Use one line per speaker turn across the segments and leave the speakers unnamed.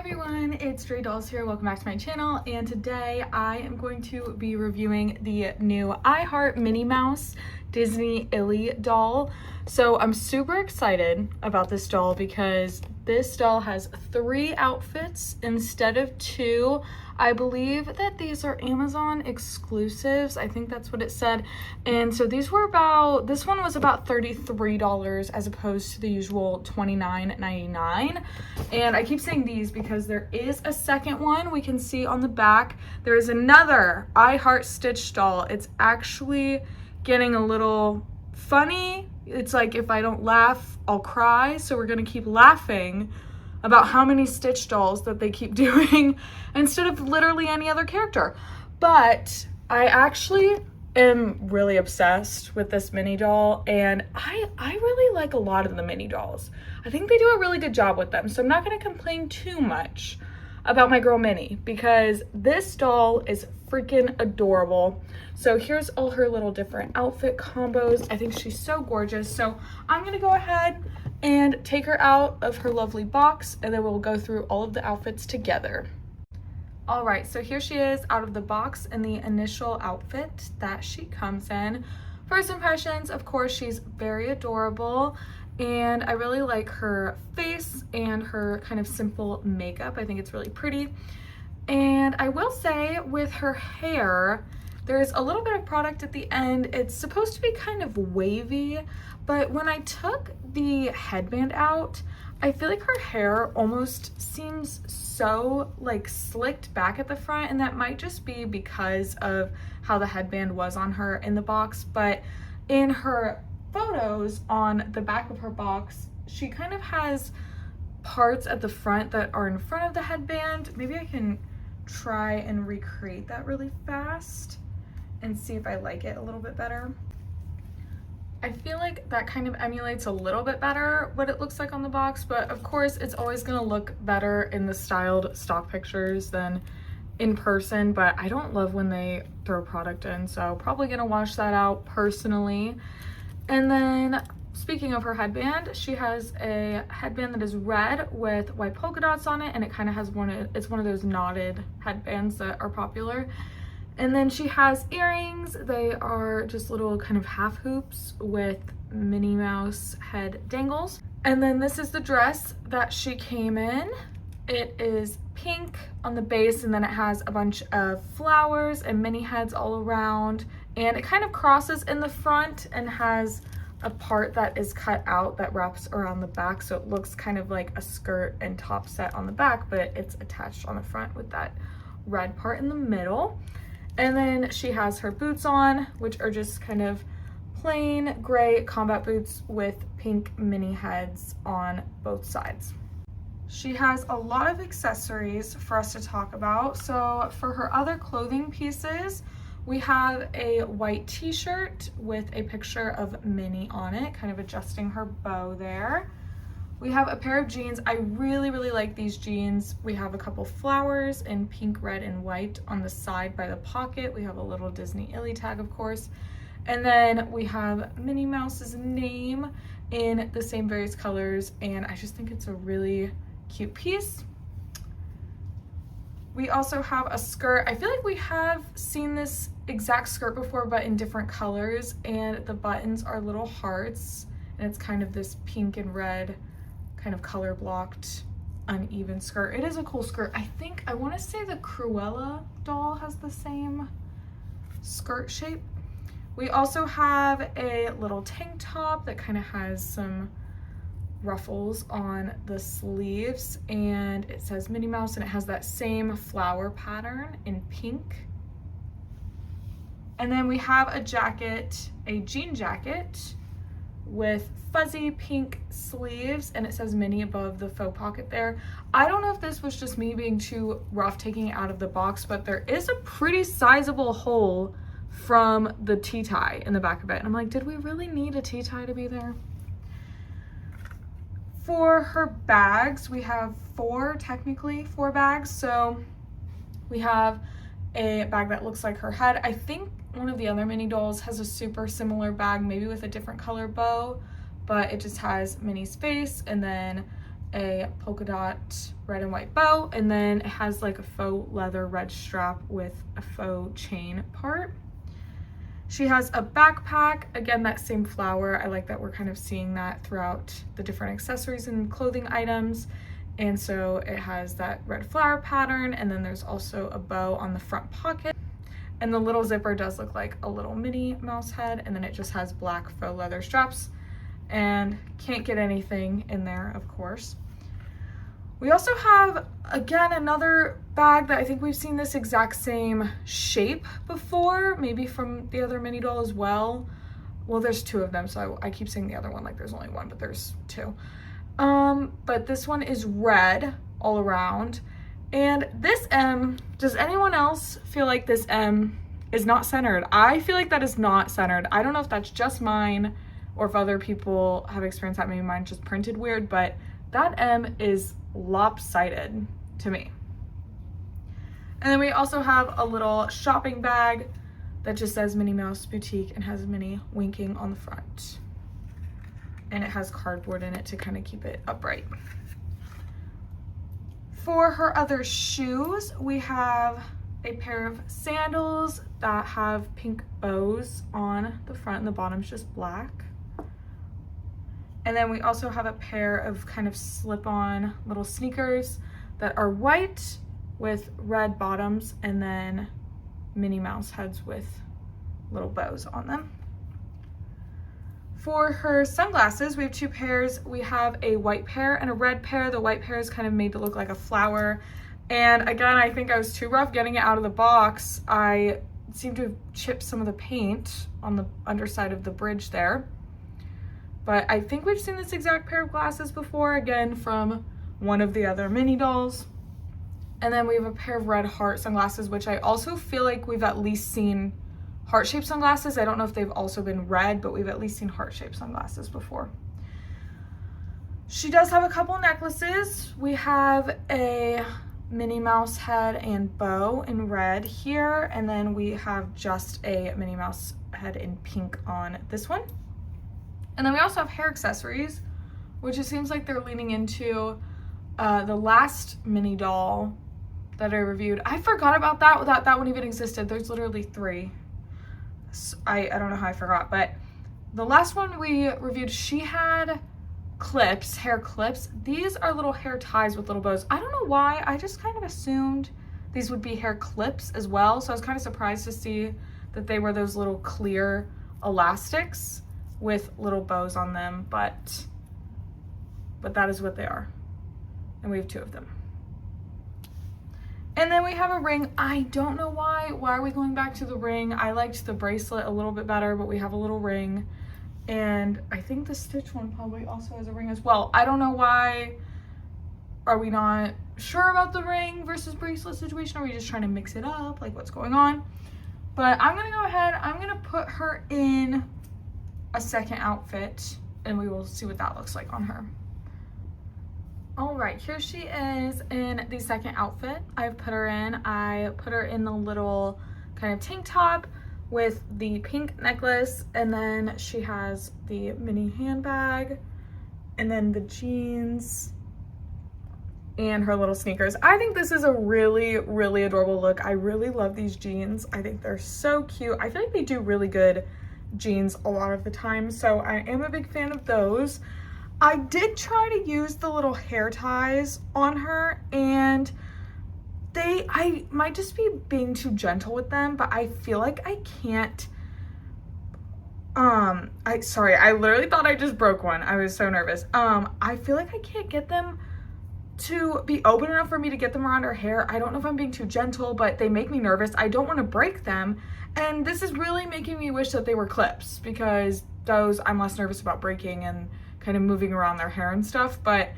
everyone, it's drearydolls here. Welcome back to my channel, and today I am going to be reviewing the new I Heart Minnie Mouse Disney Illy doll. So I'm super excited about this doll because this doll has 3 outfits instead of 2. I believe that these are Amazon exclusives. I think that's what it said. And so these were this one was about $33 as opposed to the usual $29.99. And I keep saying these because there is a second one we can see on the back. There is another I Heart Stitch doll. It's actually getting a little funny. It's like if I don't laugh, I'll cry. So we're gonna keep laughing about how many Stitch dolls that they keep doing instead of literally any other character. But I actually am really obsessed with this Minnie doll, and I really like a lot of the Minnie dolls. I think they do a really good job with them, so I'm not gonna complain too much about my girl Minnie because this doll is freaking adorable. So here's all her little different outfit combos. I think she's so gorgeous. So I'm gonna go ahead and take her out of her lovely box, and then we'll go through all of the outfits together. All right, so here she is out of the box in the initial outfit that she comes in. First impressions, of course, she's very adorable, and I really like her face and her kind of simple makeup. I think it's really pretty. And I will say with her hair, there's a little bit of product at the end. It's supposed to be kind of wavy, but when I took the headband out, I feel like her hair almost seems so like slicked back at the front, and that might just be because of how the headband was on her in the box. But in her photos on the back of her box, she kind of has parts at the front that are in front of the headband. Maybe I can try and recreate that really fast and see if I like it a little bit better. I feel like that kind of emulates a little bit better what it looks like on the box, but of course it's always gonna look better in the styled stock pictures than in person, but I don't love when they throw product in, so probably gonna wash that out personally. And then speaking of her headband, she has a headband that is red with white polka dots on it, and it kind of has it's one of those knotted headbands that are popular. And then she has earrings. They are just little kind of half hoops with Minnie Mouse head dangles. And then this is the dress that she came in. It is pink on the base, and then it has a bunch of flowers and Minnie heads all around. And it kind of crosses in the front and has a part that is cut out that wraps around the back. So it looks kind of like a skirt and top set on the back, but it's attached on the front with that red part in the middle. And then she has her boots on, which are just kind of plain gray combat boots with pink Minnie heads on both sides. She has a lot of accessories for us to talk about. So for her other clothing pieces, we have a white t-shirt with a picture of Minnie on it, kind of adjusting her bow there. We have a pair of jeans. I really like these jeans. We have a couple flowers in pink, red, and white on the side by the pocket. We have a little Disney Illy tag, of course. And then we have Minnie Mouse's name in the same various colors, and I just think it's a really cute piece. We also have a skirt. I feel like we have seen this exact skirt before, but in different colors, and the buttons are little hearts, and it's kind of this pink and red kind of color blocked uneven skirt. It is a cool skirt. I want to say the Cruella doll has the same skirt shape. We also have a little tank top that kind of has some ruffles on the sleeves, and it says Minnie Mouse, and it has that same flower pattern in pink. And then we have a jacket, a jean jacket with fuzzy pink sleeves, and it says Minnie above the faux pocket there. I don't know if this was just me being too rough taking it out of the box, but there is a pretty sizable hole from the tea tie in the back of it. And I'm like, did we really need a tea tie to be there? For her bags, we have technically four bags. So we have a bag that looks like her head. I think one of the other Minnie dolls has a super similar bag, maybe with a different color bow, but it just has Minnie's face and then a polka dot red and white bow, and then it has like a faux leather red strap with a faux chain part. She has a backpack, again that same flower. I like that we're kind of seeing that throughout the different accessories and clothing items. And so it has that red flower pattern, and then there's also a bow on the front pocket. And the little zipper does look like a little Minnie Mouse head, and then it just has black faux leather straps, and can't get anything in there, of course. We also have, again, another bag that I think we've seen this exact same shape before, maybe from the other mini doll as well. Well, there's two of them, so I keep saying the other one like there's only one, but there's two. But this one is red all around. And this M, does anyone else feel like this M is not centered? I feel like that is not centered. I don't know if that's just mine or if other people have experienced that. Maybe mine just printed weird, but that M is lopsided to me. And then we also have a little shopping bag that just says Minnie Mouse Boutique and has Minnie winking on the front. And it has cardboard in it to kind of keep it upright. For her other shoes, we have a pair of sandals that have pink bows on the front, and the bottom's just black. And then we also have a pair of kind of slip-on little sneakers that are white with red bottoms, and then Minnie Mouse heads with little bows on them. For her sunglasses, we have two pairs. We have a white pair and a red pair. The white pair is kind of made to look like a flower. And again, I think I was too rough getting it out of the box. I seem to have chipped some of the paint on the underside of the bridge there. But I think we've seen this exact pair of glasses before, again, from one of the other mini dolls. And then we have a pair of red heart sunglasses, which I also feel like we've at least seen heart-shaped sunglasses. I don't know if they've also been red, but we've at least seen heart-shaped sunglasses before. She does have a couple necklaces. We have a Minnie Mouse head and bow in red here, and then we have just a Minnie Mouse head in pink on this one. And then we also have hair accessories, which it seems like they're leaning into the last mini doll that I reviewed. I forgot about that, that one even existed. There's literally three. I don't know how I forgot, but the last one we reviewed, she had clips, hair clips. These are little hair ties with little bows. I don't know why, I just kind of assumed these would be hair clips as well. So I was kind of surprised to see that they were those little clear elastics with little bows on them, but that is what they are. And we have two of them. And then we have a ring. I don't know why. Why are we going back to the ring? I liked the bracelet a little bit better, but we have a little ring. And I think the Stitch one probably also has a ring as well. I don't know why. Are we not sure about the ring versus bracelet situation? Are we just trying to mix it up? Like, what's going on? But I'm gonna go ahead. I'm gonna put her in a second outfit, and we will see what that looks like on her. All right, here she is in the second outfit I've put her in. I put her in the little kind of tank top with the pink necklace, and then she has the mini handbag, and then the jeans, and her little sneakers. I think this is a really, really adorable look. I really love these jeans. I think they're so cute. I feel like they do really good jeans a lot of the time, so I am a big fan of those. I did try to use the little hair ties on her, and I might just be being too gentle with them, but I feel like I can't, sorry, I literally thought I just broke one. I was so nervous. I feel like I can't get them to be open enough for me to get them around her hair. I don't know if I'm being too gentle, but they make me nervous. I don't want to break them, and this is really making me wish that they were clips, because those I'm less nervous about breaking and kind of moving around their hair and stuff. But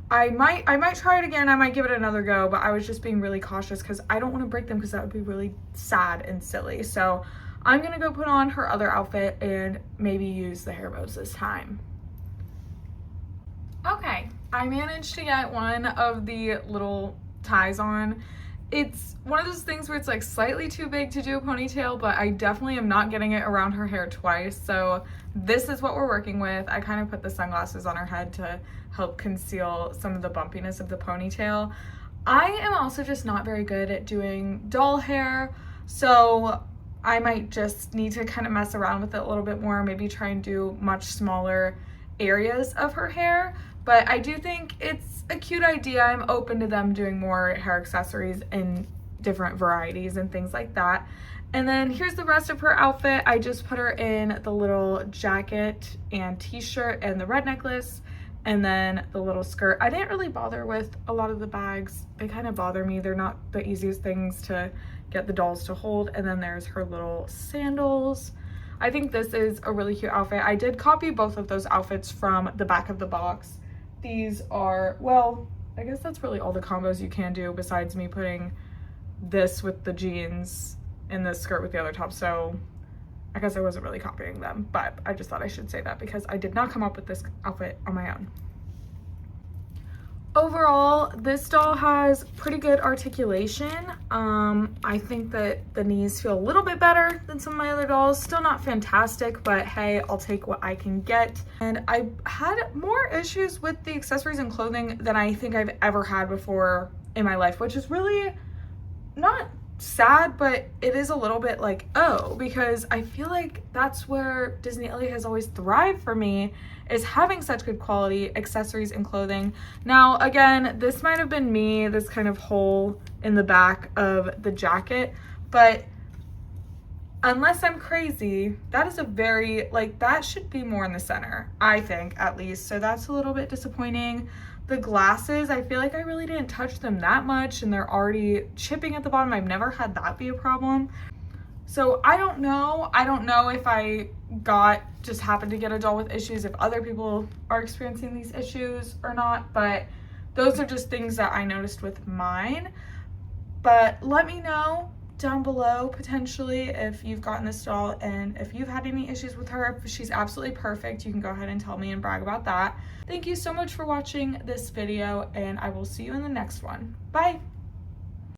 I might try it again. I might give it another go, but I was just being really cautious because I don't want to break them, because that would be really sad and silly. So I'm gonna go put on her other outfit and maybe use the hair bows this time. Okay, I managed to get one of the little ties on, it's one of those things where it's like slightly too big to do a ponytail, but I definitely am not getting it around her hair twice. So this is what we're working with. I kind of put the sunglasses on her head to help conceal some of the bumpiness of the ponytail. I am also just not very good at doing doll hair, so I might just need to kind of mess around with it a little bit more, maybe try and do much smaller areas of her hair. But I do think it's a cute idea. I'm open to them doing more hair accessories in different varieties and things like that. And then here's the rest of her outfit. I just put her in the little jacket and t-shirt and the red necklace, and then the little skirt. I didn't really bother with a lot of the bags. They kind of bother me. They're not the easiest things to get the dolls to hold. And then there's her little sandals. I think this is a really cute outfit. I did copy both of those outfits from the back of the box. These are, well, I guess that's really all the combos you can do besides me putting this with the jeans and this skirt with the other top. So I guess I wasn't really copying them, but I just thought I should say that because I did not come up with this outfit on my own. Overall, this doll has pretty good articulation. I think that the knees feel a little bit better than some of my other dolls. Still not fantastic, but hey, I'll take what I can get. And I had more issues with the accessories and clothing than I think I've ever had before in my life, which is really not sad, but it is a little bit like, oh, because I feel like that's where Disney Ellie has always thrived for me, is having such good quality accessories and clothing. Now, again, this might have been me, this kind of hole in the back of the jacket, but unless I'm crazy, that is a very, like, that should be more in the center, I think, at least. So that's a little bit disappointing. The glasses, I feel like I really didn't touch them that much and they're already chipping at the bottom. I've never had that be a problem. So I don't know. I don't know if I just happened to get a doll with issues, if other people are experiencing these issues or not, but those are just things that I noticed with mine. But let me know down below potentially if you've gotten this doll and if you've had any issues with her. If she's absolutely perfect, you can go ahead and tell me and brag about that. Thank you so much for watching this video, and I will see you in the next one. Bye.